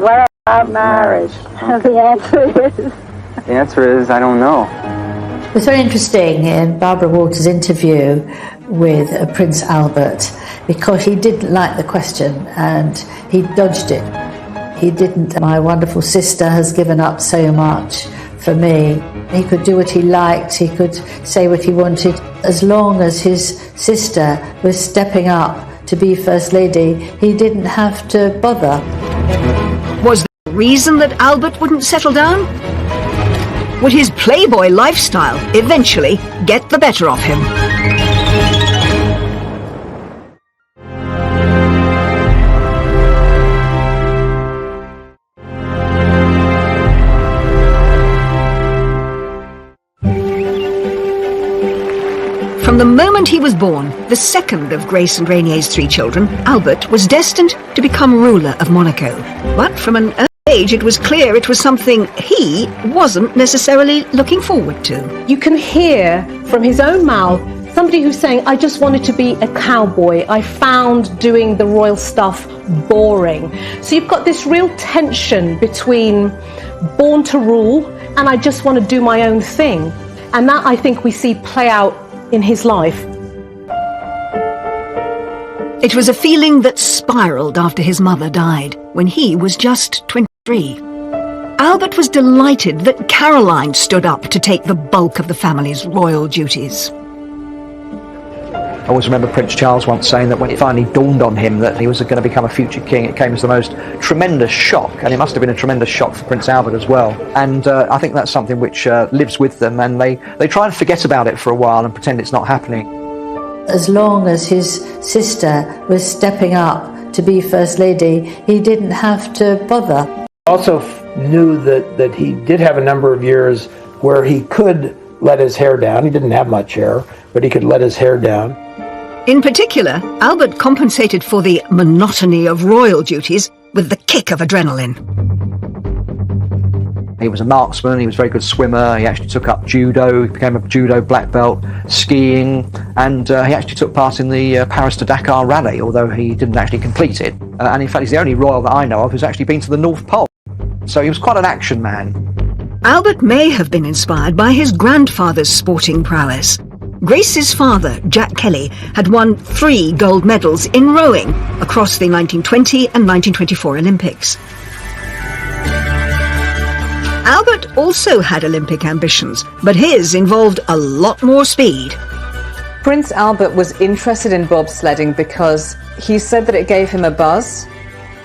what about marriage? The answer is, I don't know. It was very interesting in Barbara Walters' interview with Prince Albert because he didn't like the question and he dodged it. He didn't. My wonderful sister has given up so much for me. He could do what he liked, he could say what he wanted. As long as his sister was stepping up to be First Lady, he didn't have to bother. Was there a reason that Albert wouldn't settle down? Would his playboy lifestyle eventually get the better of him? From the moment he was born, the second of Grace and Rainier's 3 children, Albert was destined to become ruler of Monaco. But from an early age, it was clear it was something he wasn't necessarily looking forward to. You can hear from his own mouth Somebody who's saying, I just wanted to be a cowboy. I found doing the royal stuff boring. So you've got this real tension between born to rule and I just want to do my own thing. And that, I think, we see play out in his life. It was a feeling that spiraled after his mother died, when he was just 23. Albert was delighted that Caroline stood up to take the bulk of the family's royal duties. I always remember Prince Charles once saying that when it finally dawned on him that he was going to become a future king, it came as the most tremendous shock, and it must have been a tremendous shock for Prince Albert as well. And I think that's something which lives with them, and they try and forget about it for a while and pretend it's not happening. As long as his sister was stepping up to be First Lady, he didn't have to bother. Also knew that he did have a number of years where he could let his hair down. He didn't have much hair, but he could let his hair down. In particular, Albert compensated for the monotony of royal duties with the kick of adrenaline. He was a marksman, he was a very good swimmer, he actually took up judo, he became a judo black belt, skiing, and he actually took part in the Paris to Dakar rally, although he didn't actually complete it. And in fact, he's the only royal that I know of who's actually been to the North Pole. So he was quite an action man. Albert may have been inspired by his grandfather's sporting prowess. Grace's father, Jack Kelly, had won 3 gold medals in rowing across the 1920 and 1924 Olympics. Albert also had Olympic ambitions, but his involved a lot more speed. Prince Albert was interested in bobsledding because he said that it gave him a buzz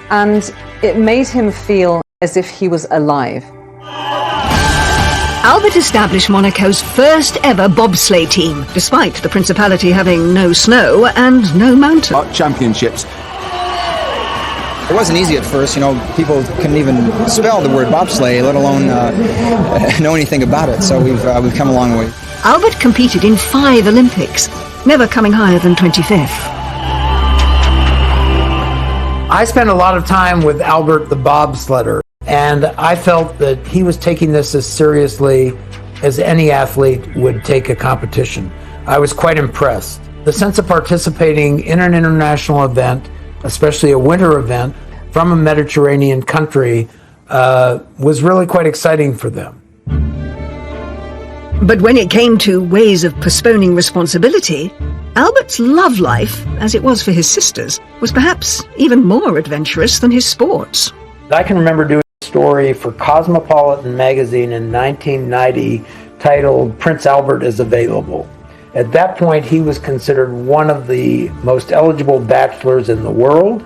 and it made him feel as if he was alive. Albert established Monaco's first ever bobsleigh team, despite the Principality having no snow and no mountain. Championships. It wasn't easy at first, people couldn't even spell the word bobsleigh, let alone know anything about it, so we've come a long way. Albert competed in 5 Olympics, never coming higher than 25th. I spent a lot of time with Albert the bobsledder, and I felt that he was taking this as seriously as any athlete would take a competition. I was quite impressed. The sense of participating in an international event, especially a winter event, from a Mediterranean country, was really quite exciting for them. But when it came to ways of postponing responsibility, Albert's love life, as it was for his sisters, was perhaps even more adventurous than his sports. I can remember doing a story for Cosmopolitan magazine in 1990 titled Prince Albert is Available. At that point, he was considered one of the most eligible bachelors in the world.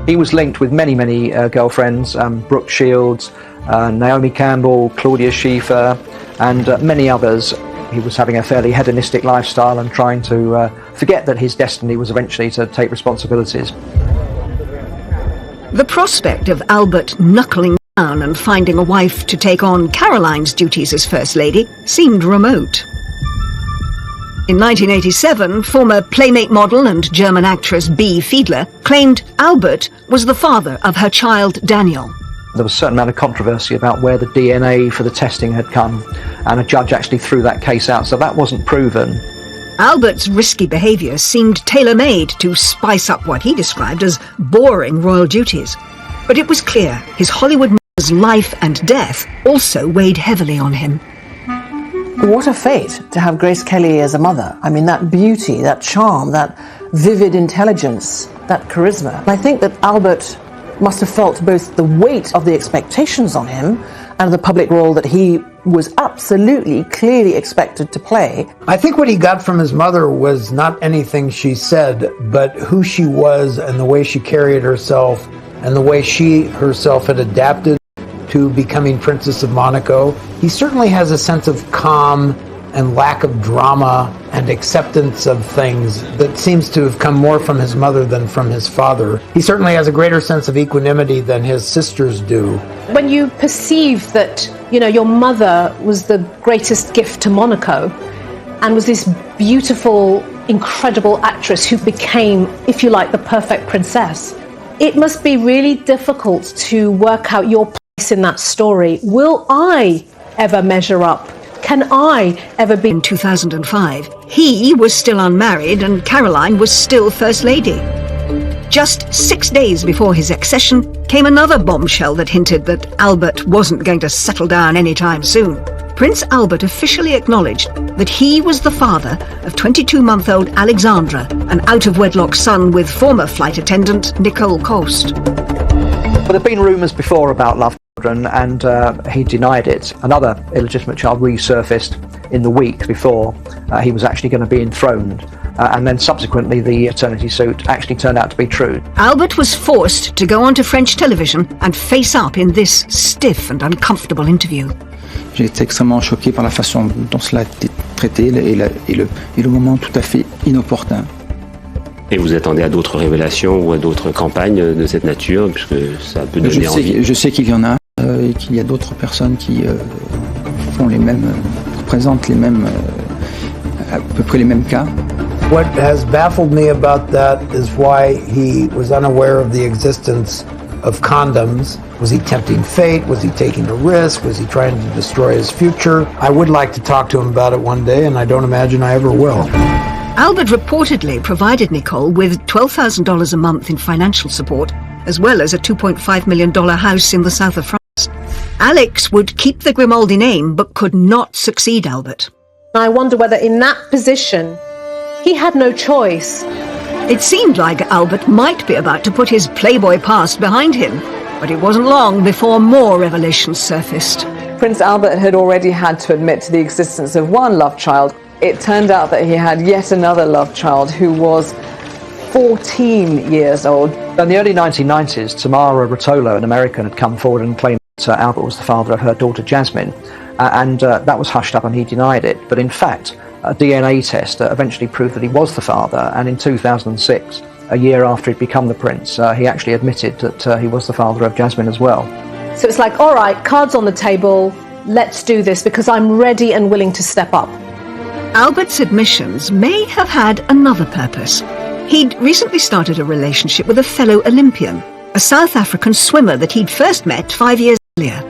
He was linked with many, many girlfriends, Brooke Shields, Naomi Campbell, Claudia Schiffer, and many others. He was having a fairly hedonistic lifestyle and trying to forget that his destiny was eventually to take responsibilities. The prospect of Albert knuckling down and finding a wife to take on Caroline's duties as First Lady seemed remote. In 1987, former Playmate model and German actress Bea Fiedler claimed Albert was the father of her child Daniel. There was a certain amount of controversy about where the DNA for the testing had come, and a judge actually threw that case out, so that wasn't proven. Albert's risky behaviour seemed tailor-made to spice up what he described as boring royal duties. But it was clear his Hollywood mother's life and death also weighed heavily on him. What a fate to have Grace Kelly as a mother. I mean, that beauty, that charm, that vivid intelligence, that charisma. I think that Albert must have felt both the weight of the expectations on him and the public role that he was absolutely, clearly expected to play. I think what he got from his mother was not anything she said, but who she was and the way she carried herself and the way she herself had adapted to becoming Princess of Monaco. He certainly has a sense of calm and lack of drama and acceptance of things that seems to have come more from his mother than from his father. He certainly has a greater sense of equanimity than his sisters do. When you perceive that, your mother was the greatest gift to Monaco and was this beautiful, incredible actress who became, if you like, the perfect princess, it must be really difficult to work out your place in that story. Will I ever measure up? can I ever be? In 2005, he was still unmarried and Caroline was still First Lady. Just 6 days before his accession came another bombshell that hinted that Albert wasn't going to settle down anytime soon. Prince Albert officially acknowledged that he was the father of 22-month-old Alexandra, an out-of-wedlock son with former flight attendant Nicole Cost. Well, there have been rumours before about love children, and he denied it. Another illegitimate child resurfaced in the week before he was actually going to be enthroned. And then subsequently the paternity suit actually turned out to be true. Albert was forced to go onto French television and face up in this stiff and uncomfortable interview. J'ai été extrêmement choqué par la façon dont cela a été traité et le moment tout à fait inopportun. Et vous attendez à d'autres révélations ou à d'autres campagnes de cette nature, puisque ça peut donner envie? Je sais qu'il y en a et qu'il y a d'autres personnes qui font les mêmes, présentent les mêmes, à peu près les mêmes cas. What has baffled me about that is why he was unaware of the existence of condoms. Was he tempting fate? Was he taking a risk? Was he trying to destroy his future? I would like to talk to him about it one day, and I don't imagine I ever will. Albert reportedly provided Nicole with $12,000 a month in financial support, as well as a $2.5 million house in the south of France. Alex would keep the Grimaldi name, but could not succeed Albert. I wonder whether in that position he had no choice. It seemed like Albert might be about to put his Playboy past behind him, but it wasn't long before more revelations surfaced. Prince Albert had already had to admit to the existence of one love child. It turned out that he had yet another love child who was 14 years old. In the early 1990s, Tamara Rotolo, an American, had come forward and claimed that Albert was the father of her daughter Jasmine, and that was hushed up and he denied it. But in fact, a DNA test eventually proved that he was the father, and in 2006, a year after he'd become the prince, he actually admitted that he was the father of Jasmine as well. So it's like, all right, cards on the table, let's do this because I'm ready and willing to step up. Albert's admissions may have had another purpose. He'd recently started a relationship with a fellow Olympian, a South African swimmer that he'd first met 5 years earlier.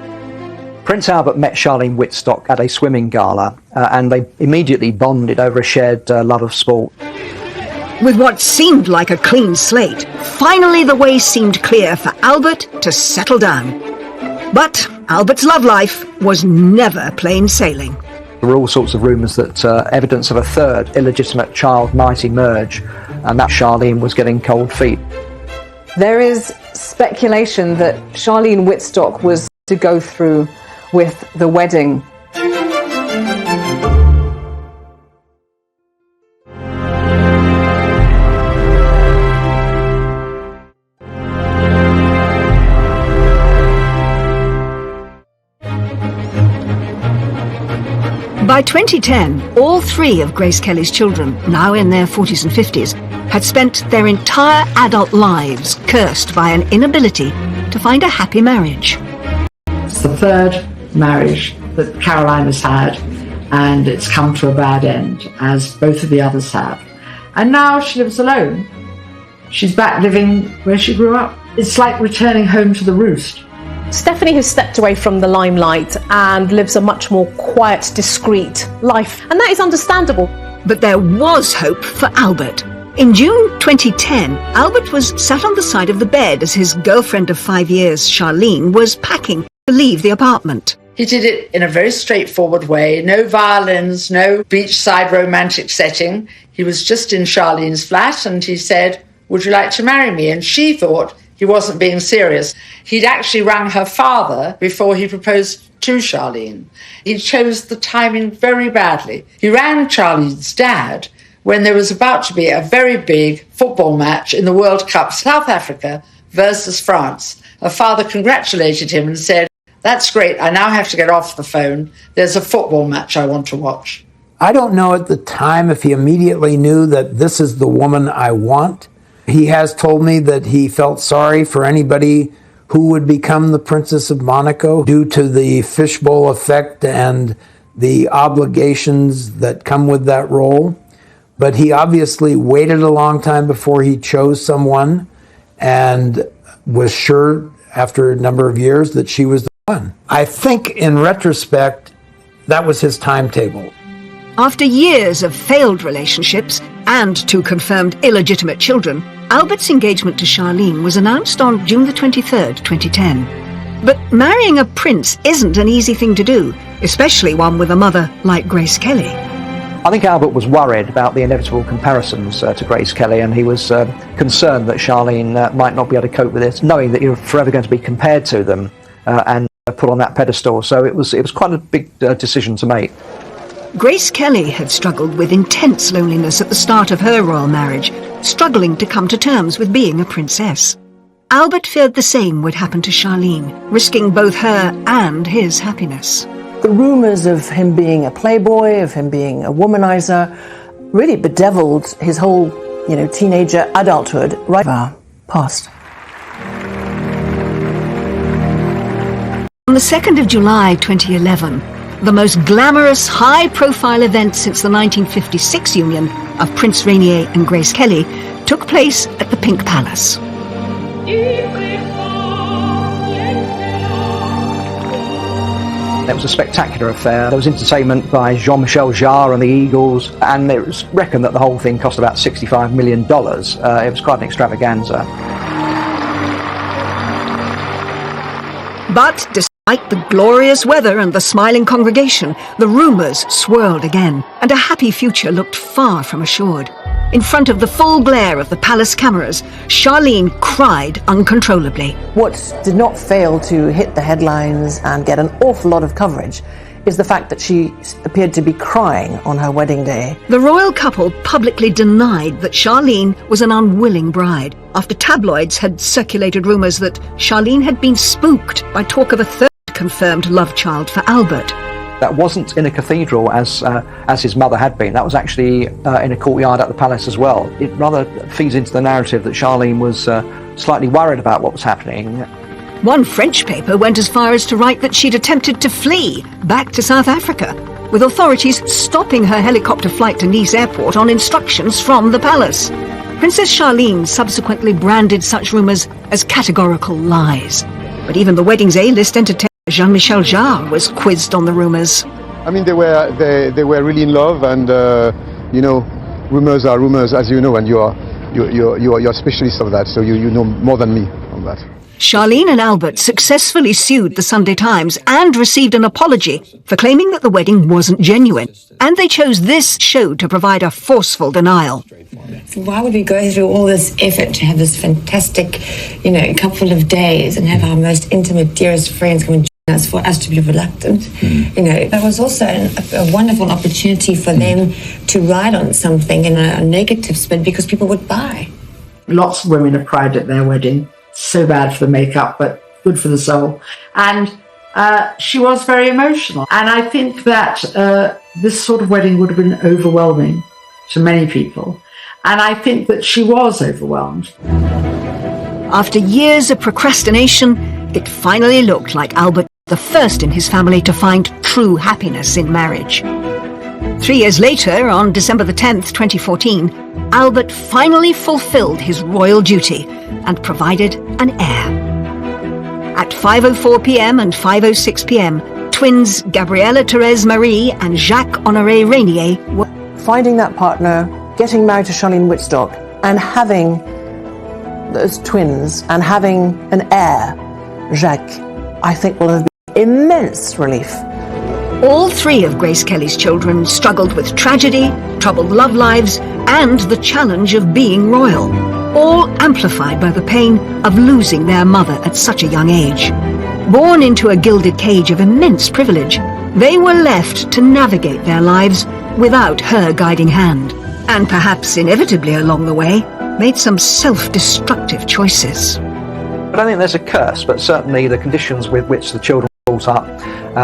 Prince Albert met Charlene Whitstock at a swimming gala, and they immediately bonded over a shared love of sport. With what seemed like a clean slate, finally the way seemed clear for Albert to settle down. But Albert's love life was never plain sailing. There were all sorts of rumours that evidence of a third illegitimate child might emerge, and that Charlene was getting cold feet. There is speculation that Charlene Whitstock was to go through with the wedding. By 2010, all three of Grace Kelly's children, now in their 40s and 50s, had spent their entire adult lives cursed by an inability to find a happy marriage. It's the third marriage that Caroline has had, and it's come to a bad end, as both of the others have. And now she lives alone. She's back living where she grew up. It's like returning home to the roost. Stephanie has stepped away from the limelight and lives a much more quiet, discreet life, and that is understandable. But there was hope for Albert. In June 2010, Albert was sat on the side of the bed as his girlfriend of 5 years, Charlene, was packing to leave the apartment. He did it in a very straightforward way. No violins, no beachside romantic setting. He was just in Charlene's flat and he said, "Would you like to marry me?" And she thought he wasn't being serious. He'd actually rang her father before he proposed to Charlene. He chose the timing very badly. He rang Charlene's dad when there was about to be a very big football match in the World Cup, South Africa versus France. Her father congratulated him and said, "That's great, I now have to get off the phone. There's a football match I want to watch." I don't know at the time if he immediately knew that this is the woman I want. He has told me that he felt sorry for anybody who would become the Princess of Monaco due to the fishbowl effect and the obligations that come with that role. But he obviously waited a long time before he chose someone and was sure after a number of years that she was the one. I think in retrospect, That was his timetable. After years of failed relationships and 2 confirmed illegitimate children, Albert's engagement to Charlene was announced on June the 23rd, 2010. But marrying a prince isn't an easy thing to do, especially one with a mother like Grace Kelly. I think Albert was worried about the inevitable comparisons to Grace Kelly, and he was concerned that Charlene might not be able to cope with it, knowing that you're forever going to be compared to them and put on that pedestal. So it was quite a big decision to make. Grace Kelly had struggled with intense loneliness at the start of her royal marriage, struggling to come to terms with being a princess. Albert feared the same would happen to Charlene, risking both her and his happiness. The rumours of him being a playboy, of him being a womanizer, really bedeviled his whole, teenager adulthood right past. On the 2nd of July 2011, the most glamorous, high-profile event since the 1956 union of Prince Rainier and Grace Kelly took place at the Pink Palace. It was a spectacular affair. There was entertainment by Jean-Michel Jarre and the Eagles, and it was reckoned that the whole thing cost about $65 million. It was quite an extravaganza. But despite the glorious weather and the smiling congregation, the rumours swirled again, and a happy future looked far from assured. In front of the full glare of the palace cameras, Charlene cried uncontrollably. What did not fail to hit the headlines and get an awful lot of coverage is the fact that she appeared to be crying on her wedding day. The royal couple publicly denied that Charlene was an unwilling bride, after tabloids had circulated rumours that Charlene had been spooked by talk of a third confirmed love child for Albert. That wasn't in a cathedral as his mother had been. That was actually in a courtyard at the palace as well. It rather feeds into the narrative that Charlene was slightly worried about what was happening. One French paper went as far as to write that she'd attempted to flee back to South Africa, with authorities stopping her helicopter flight to Nice airport on instructions from the palace. Princess Charlene subsequently branded such rumours as categorical lies. But even the wedding's A-list entertainer Jean-Michel Jarre was quizzed on the rumours. I mean, they were really in love, and rumours are rumours, as you know, and you're a specialist of that, so you know more than me on that. Charlene and Albert successfully sued the Sunday Times and received an apology for claiming that the wedding wasn't genuine. And they chose this show to provide a forceful denial. So why would we go through all this effort to have this fantastic, couple of days and have our most intimate, dearest friends come and join us for us to be reluctant? That was also a wonderful opportunity for them to ride on something in a negative spin because people would buy. Lots of women have cried at their wedding. So bad for the makeup, but good for the soul. And she was very emotional. And I think that this sort of wedding would have been overwhelming to many people. And I think that she was overwhelmed. After years of procrastination, it finally looked like Albert was the first in his family to find true happiness in marriage. 3 years later, on December the 10th, 2014, Albert finally fulfilled his royal duty and provided an heir. At 5:04 p.m. and 5:06 p.m, twins Gabriella Thérèse Marie and Jacques Honoré Rainier were... Finding that partner, getting married to Charlene Wittstock, and having those twins, and having an heir, Jacques, I think will have been immense relief. All 3 of Grace Kelly's children struggled with tragedy, troubled love lives, and the challenge of being royal, all amplified by the pain of losing their mother at such a young age. Born into a gilded cage of immense privilege, they were left to navigate their lives without her guiding hand, and perhaps inevitably along the way, made some self-destructive choices. I don't think there's a curse, but certainly the conditions with which the children were brought up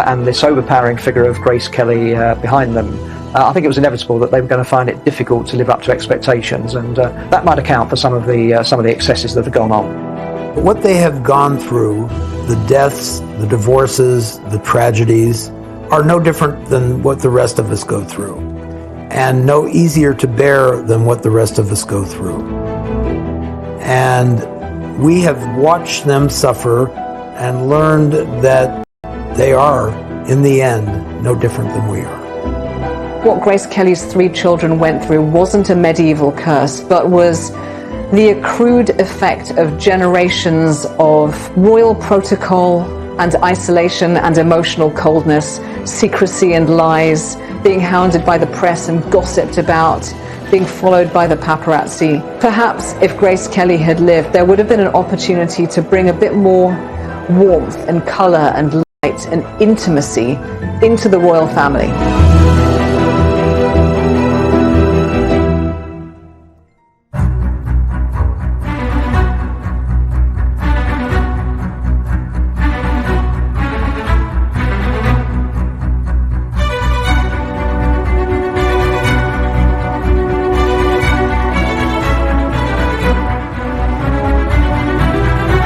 and this overpowering figure of Grace Kelly behind them, I think it was inevitable that they were going to find it difficult to live up to expectations, and that might account for some of the excesses that have gone on. What they have gone through, the deaths, the divorces, the tragedies, are no different than what the rest of us go through, and no easier to bear than what the rest of us go through. And we have watched them suffer and learned that they are in the end, no different than we are. What Grace Kelly's 3 children went through wasn't a medieval curse, but was the accrued effect of generations of royal protocol and isolation and emotional coldness, secrecy and lies, being hounded by the press and gossiped about, being followed by the paparazzi. Perhaps if Grace Kelly had lived, there would have been an opportunity to bring a bit more warmth and colour and light and intimacy into the royal family.